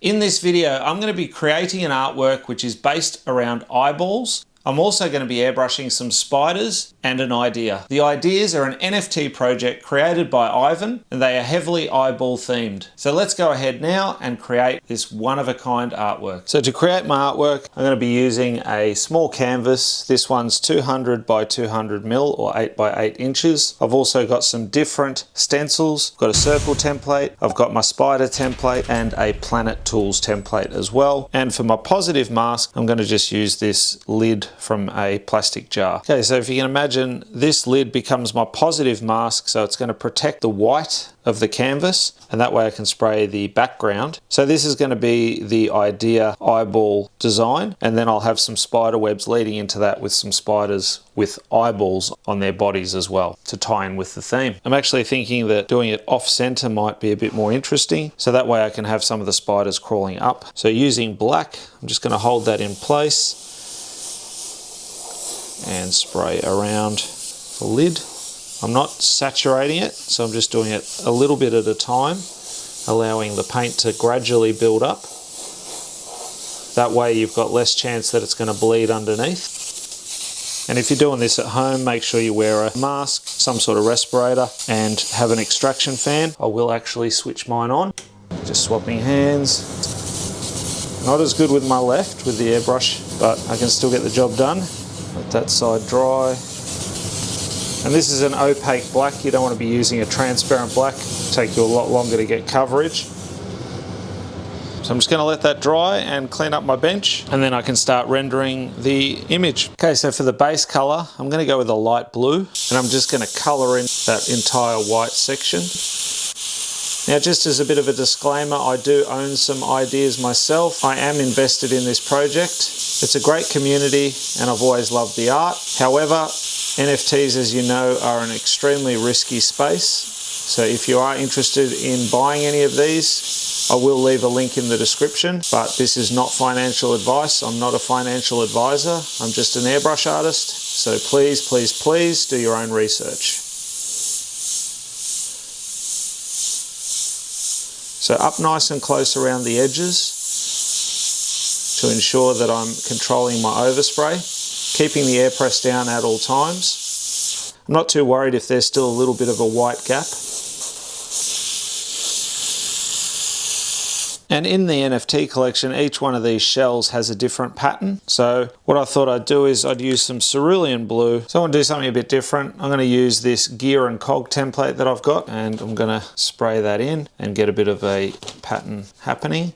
In this video, I'm going to be creating an artwork which is based around eyeballs. I'm also going to be airbrushing some spiders and an idea. The Eyedeas are an NFT project created by Eyevan, and they are heavily eyeball themed. So let's go ahead now and create this one-of-a-kind artwork. So to create my artwork, I'm going to be using a small canvas. This one's 200 by 200 mil or 8 by 8 inches. I've also got some different stencils. I've got a circle template, I've got my spider template and a planet tools template as well. And for my positive mask, I'm going to just use this lid from a plastic jar. Okay, so if you can imagine, this lid becomes my positive mask, so it's going to protect the white of the canvas, and that way I can spray the background. So this is going to be the idea eyeball design, and then I'll have some spider webs leading into that with some spiders with eyeballs on their bodies as well to tie in with the theme. I'm actually thinking that doing it off center might be a bit more interesting, so that way I can have some of the spiders crawling up. So using black, I'm just going to hold that in place and spray around the lid. I'm not saturating it, so I'm just doing it a little bit at a time, allowing the paint to gradually build up. That way you've got less chance that it's going to bleed underneath. And if you're doing this at home, make sure you wear a mask, some sort of respirator, and have an extraction fan. I will actually switch mine on. Just swapping hands. Not as good with my left with the airbrush, but I can still get the job done. Let that side dry. And this is an opaque black. You don't want to be using a transparent black. It'll take you a lot longer to get coverage. So I'm just going to let that dry and clean up my bench, and then I can start rendering the image. Okay, so for the base color, I'm going to go with a light blue, and I'm just going to color in that entire white section. Now, just as a bit of a disclaimer, I do own some Eyedeas myself. I am invested in this project. It's a great community and I've always loved the art. However, NFTs, as you know, are an extremely risky space. So if you are interested in buying any of these, I will leave a link in the description, but this is not financial advice. I'm not a financial advisor. I'm just an airbrush artist. So please, please, please do your own research. So up nice and close around the edges to ensure that I'm controlling my overspray, keeping the air press down at all times. I'm not too worried if there's still a little bit of a white gap. And in the NFT collection, each one of these shells has a different pattern. So what I thought I'd do is I'd use some cerulean blue. So I want to do something a bit different. I'm going to use this gear and cog template that I've got, and I'm going to spray that in and get a bit of a pattern happening.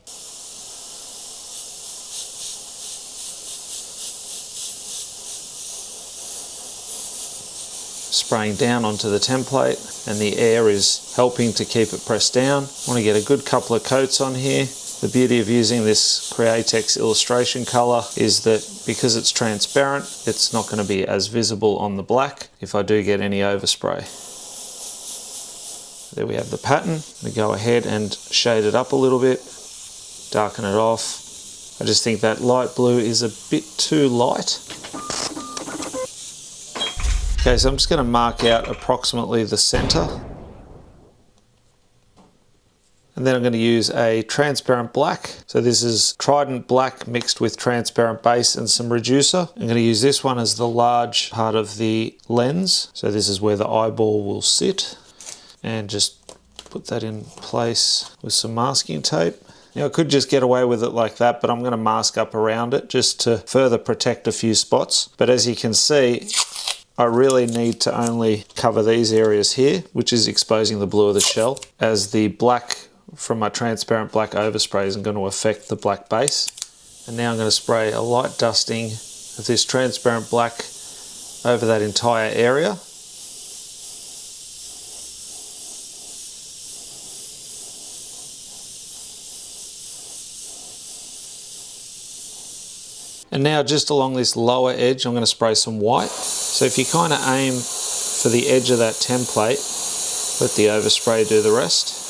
Spraying down onto the template, and the air is helping to keep it pressed down. I want to get a good couple of coats on here. The beauty of using this Createx illustration color is that because it's transparent, it's not going to be as visible on the black if I do get any overspray. There we have the pattern. We go ahead and shade it up a little bit, darken it off. I just think that light blue is a bit too light. Okay, so I'm just going to mark out approximately the center. And then I'm going to use a transparent black. So this is Trident black mixed with transparent base and some reducer. I'm going to use this one as the large part of the lens. So this is where the eyeball will sit. And just put that in place with some masking tape. Now I could just get away with it like that, but I'm going to mask up around it just to further protect a few spots. But as you can see, I really need to only cover these areas here, which is exposing the blue of the shell, as the black from my transparent black overspray isn't going to affect the black base. And now I'm going to spray a light dusting of this transparent black over that entire area. And now just along this lower edge, I'm going to spray some white. So if you kind of aim for the edge of that template, let the overspray do the rest.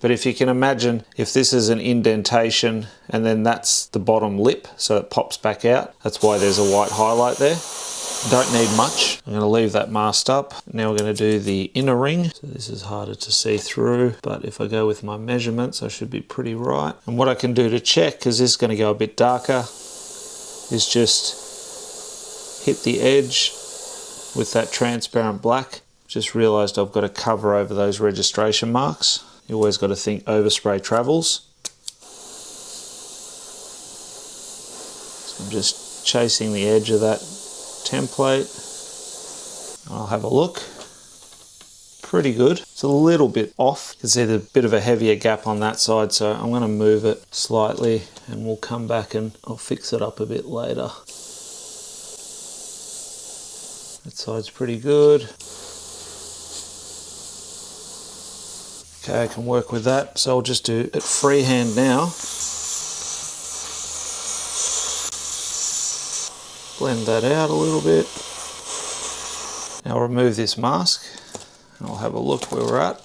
But if you can imagine, if this is an indentation and then that's the bottom lip, so it pops back out, that's why there's a white highlight there. Don't need much. I'm going to leave that masked up. Now we're going to do the inner ring. So this is harder to see through, but if I go with my measurements, I should be pretty right. And what I can do to check, because this is going to go a bit darker, is just hit the edge with that transparent black. Just realised I've got to cover over those registration marks. You always got to think overspray travels. So I'm just chasing the edge of that template. I'll have a look. Pretty good. It's a little bit off. You can see there's a bit of a heavier gap on that side, so I'm going to move it slightly and we'll come back and I'll fix it up a bit later. That side's pretty good. Okay, I can work with that. So I'll just do it freehand now. Blend that out a little bit. Now I'll remove this mask and I'll have a look where we're at.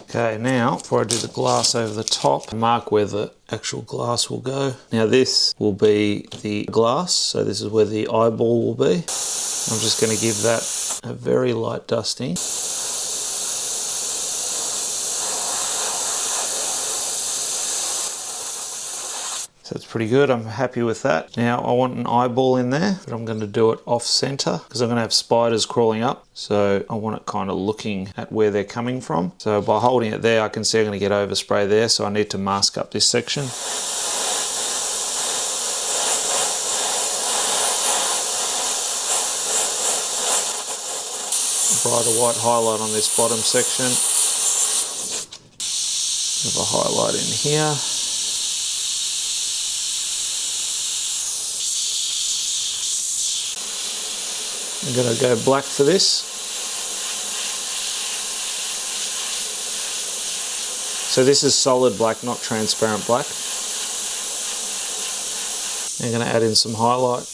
Okay, now before I do the glass over the top, mark where the actual glass will go. Now this will be the glass, so this is where the eyeball will be. I'm just going to give that a very light dusting. So it's pretty good, I'm happy with that. Now I want an eyeball in there, but I'm going to do it off center because I'm going to have spiders crawling up. So I want it kind of looking at where they're coming from. So by holding it there, I can see I'm going to get overspray there, so I need to mask up this section. Brighter white highlight on this bottom section. Have a highlight in here. I'm going to go black for this. So this is solid black, not transparent black. I'm going to add in some highlight.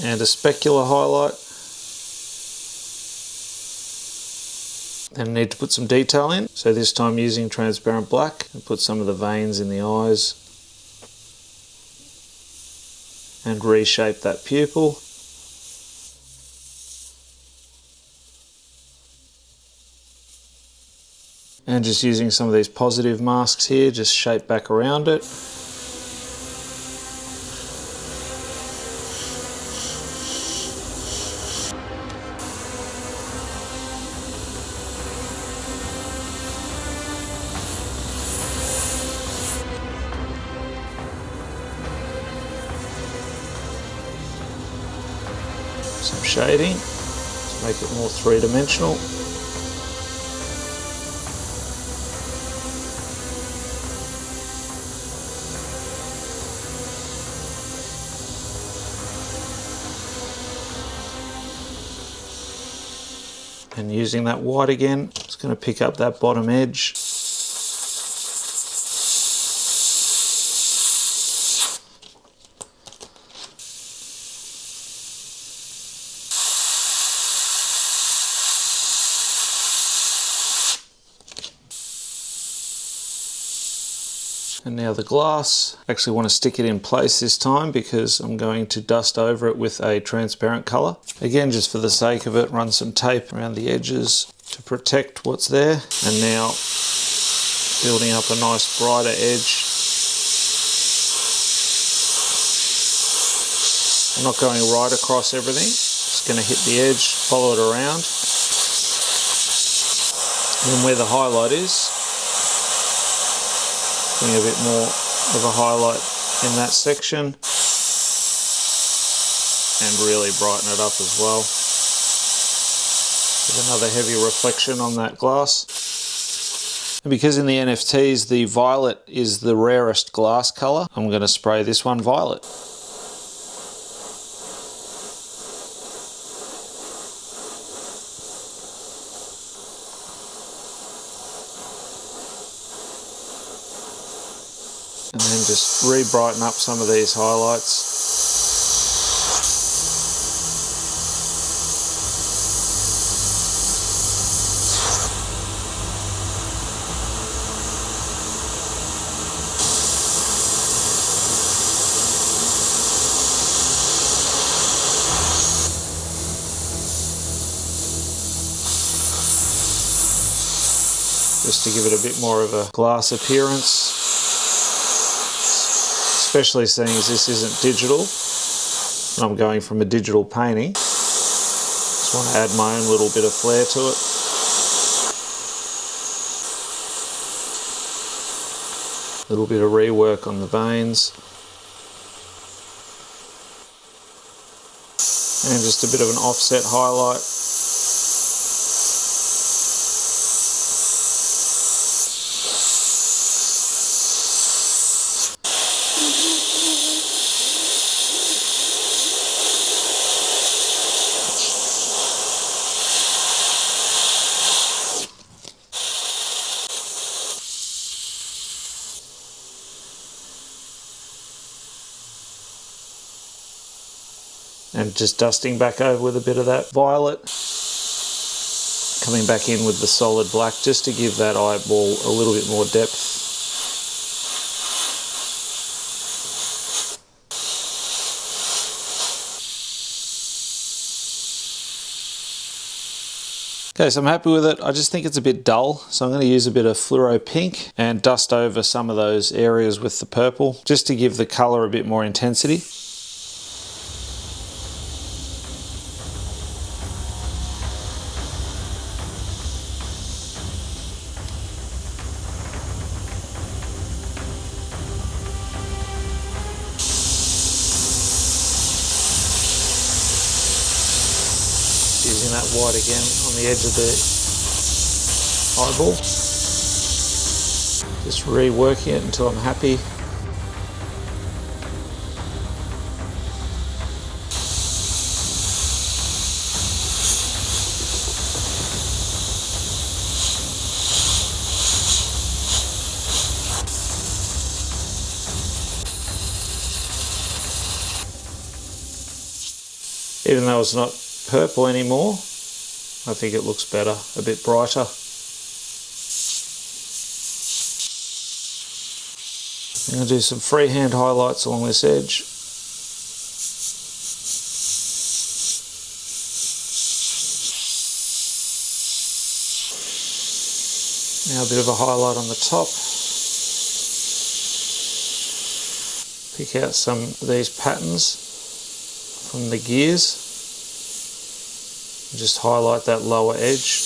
And a specular highlight. And I need to put some detail in, so this time using transparent black, and put some of the veins in the eyes and reshape that pupil. And just using some of these positive masks here, just shape back around it. Some shading to make it more three-dimensional. And using that white again, it's going to pick up that bottom edge. And now the glass. I actually want to stick it in place this time because I'm going to dust over it with a transparent colour. Again, just for the sake of it, run some tape around the edges to protect what's there. And now building up a nice brighter edge. I'm not going right across everything, just going to hit the edge, follow it around. And then where the highlight is, a bit more of a highlight in that section and really brighten it up as well with another heavy reflection on that glass. And because in the NFTs the violet is the rarest glass colour, I'm going to spray this one violet. And then just re-brighten up some of these highlights. just to give it a bit more of a glass appearance. Especially seeing as this isn't digital, and I'm going from a digital painting. Just want to add my own little bit of flair to it. A little bit of rework on the veins. And just a bit of an offset highlight. And just dusting back over with a bit of that violet. Coming back in with the solid black just to give that eyeball a little bit more depth. Okay, so I'm happy with it. I just think it's a bit dull, so I'm going to use a bit of fluoro pink and dust over some of those areas with the purple just to give the colour a bit more intensity. Using that white again on the edge of the eyeball. Just reworking it until I'm happy. Even though it's not purple anymore, I think it looks better, a bit brighter. I'm going to do some freehand highlights along this edge. Now a bit of a highlight on the top. Pick out some of these patterns from the gears. Just highlight that lower edge.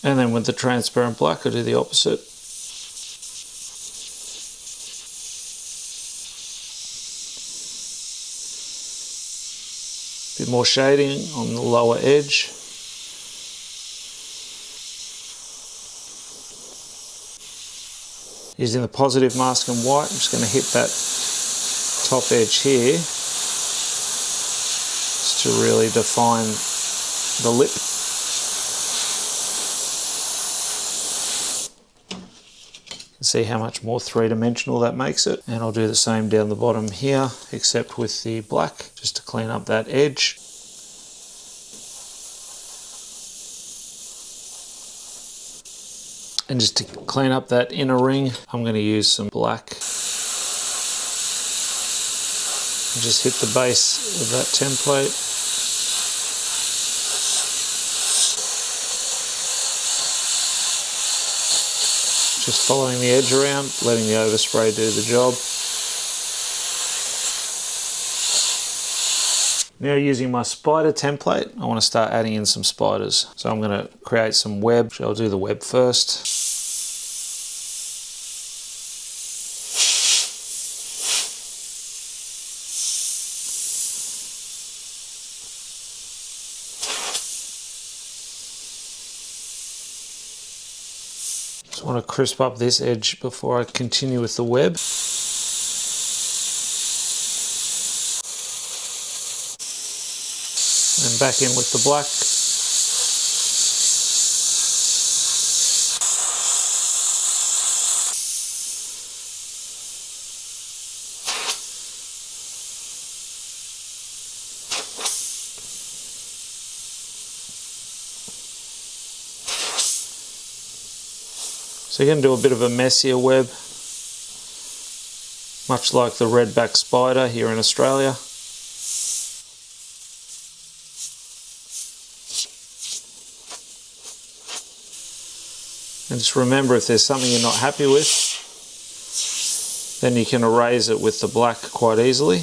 And then with the transparent black, I do the opposite. Bit more shading on the lower edge. Using the positive mask and white, I'm just going to hit that top edge here just to really define the lip. You can see how much more three-dimensional that makes it. And I'll do the same down the bottom here, except with the black, just to clean up that edge. And just to clean up that inner ring, I'm going to use some black. Just hit the base of that template. Just following the edge around, letting the overspray do the job. Now using my spider template, I want to start adding in some spiders. So I'm going to create some web. I'll do the web first. Just want to crisp up this edge before I continue with the web. And back in with the black. So you're going to do a bit of a messier web, much like the redback spider here in Australia. And just remember, if there's something you're not happy with, then you can erase it with the black quite easily.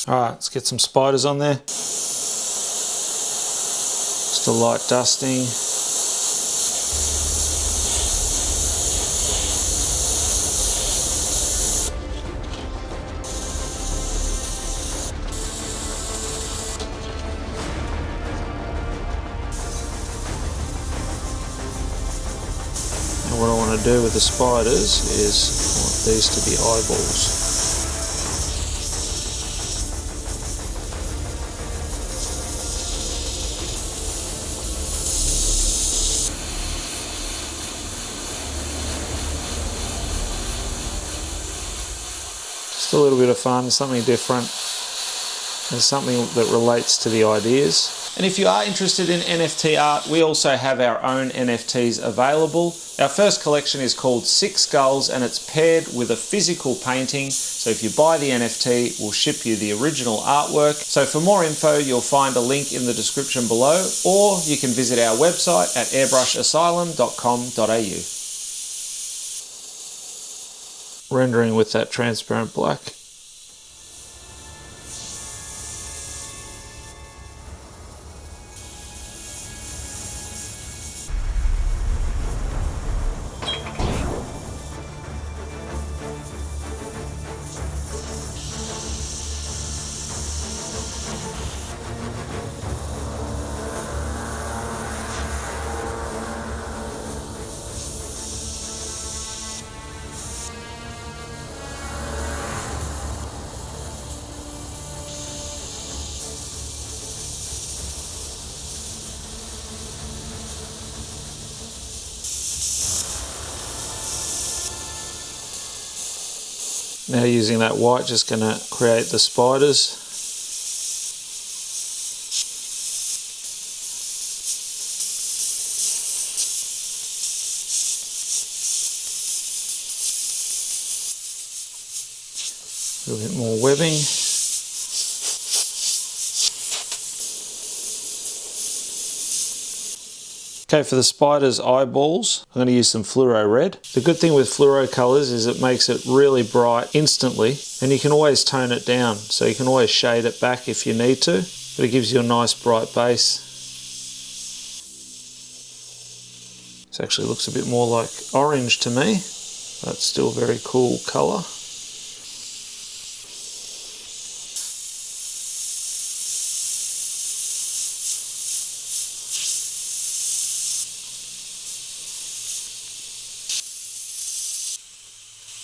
Alright, let's get some spiders on there. Just a light dusting. And what I want to do with the spiders is I want these to be eyeballs. A little bit of fun, something different, and something that relates to the ideas. And if you are interested in NFT art, we also have our own NFTs available. Our first collection is called 6 Skulls, and it's paired with a physical painting. So if you buy the NFT, we'll ship you the original artwork. So for more info, you'll find a link in the description below, or you can visit our website at airbrushassylum.com.au. Rendering with that transparent black. Now using that white, just going to create the spiders. A little bit more webbing. Okay, for the spider's eyeballs, I'm going to use some fluoro red. The good thing with fluoro colours is it makes it really bright instantly, and you can always tone it down, so you can always shade it back if you need to, but it gives you a nice bright base. This actually looks a bit more like orange to me. That's still a very cool colour.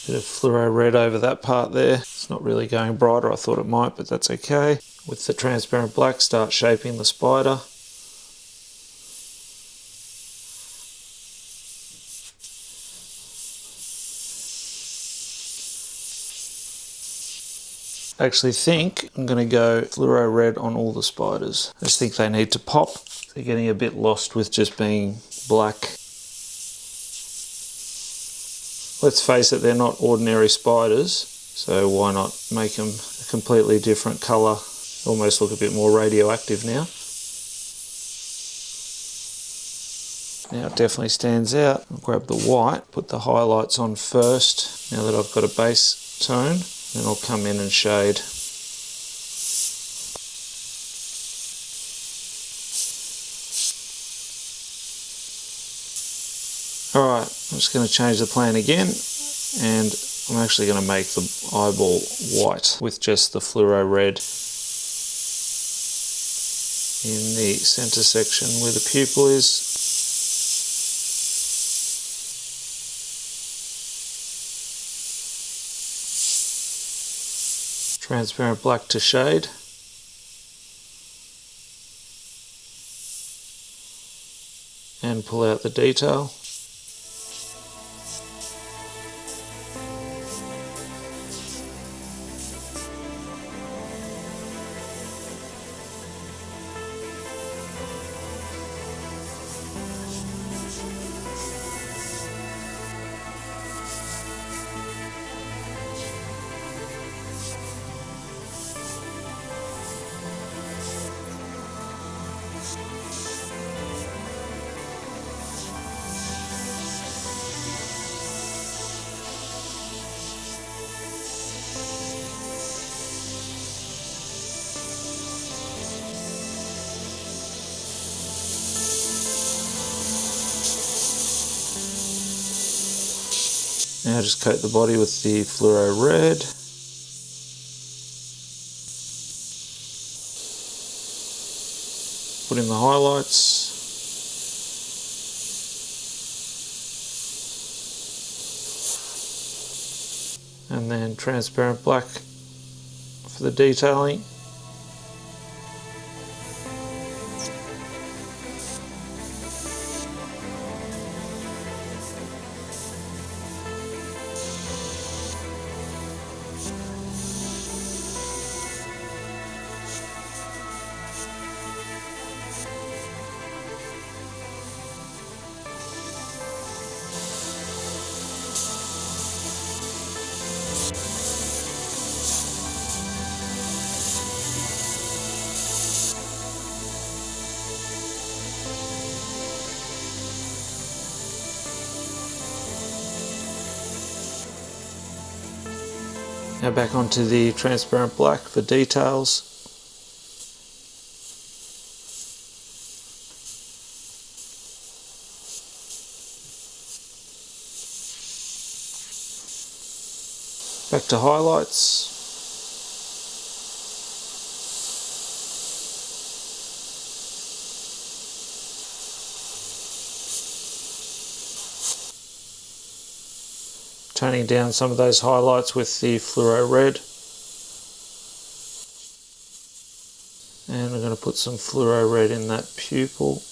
Bit of fluoro red over that part there. It's not really going brighter, I thought it might, but that's okay. With the transparent black, start shaping the spider. I actually think I'm going to go fluoro red on all the spiders. I just think they need to pop. They're getting a bit lost with just being black. Let's face it, they're not ordinary spiders, so why not make them a completely different colour? Almost look a bit more radioactive now. Now it definitely stands out. I'll grab the white, put the highlights on first, now that I've got a base tone, then I'll come in and shade. Alright, I'm just going to change the plan again, and I'm actually going to make the eyeball white with just the fluoro red in the centre section where the pupil is. Transparent black to shade. And pull out the detail. Now just coat the body with the fluoro red. Put in the highlights. And then transparent black for the detailing. Now back onto the transparent black for details. Back to highlights. Toning down some of those highlights with the fluoro red. And we're going to put some fluoro red in that pupil.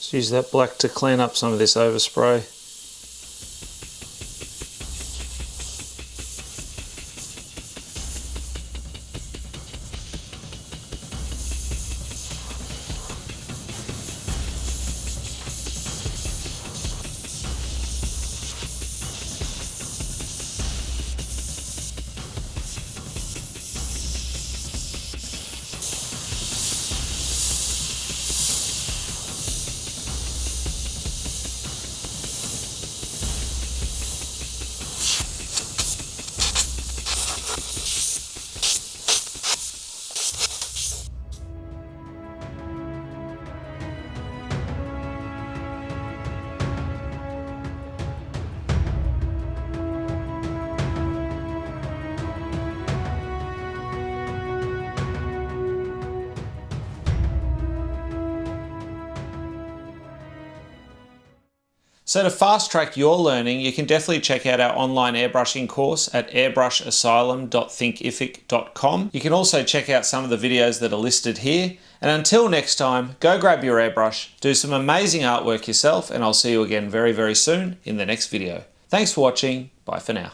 Just use that black to clean up some of this overspray. So to fast track your learning, you can definitely check out our online airbrushing course at airbrushassylum.thinkific.com. You can also check out some of the videos that are listed here. And until next time, go grab your airbrush, do some amazing artwork yourself, and I'll see you again very, very soon in the next video. Thanks for watching. Bye for now.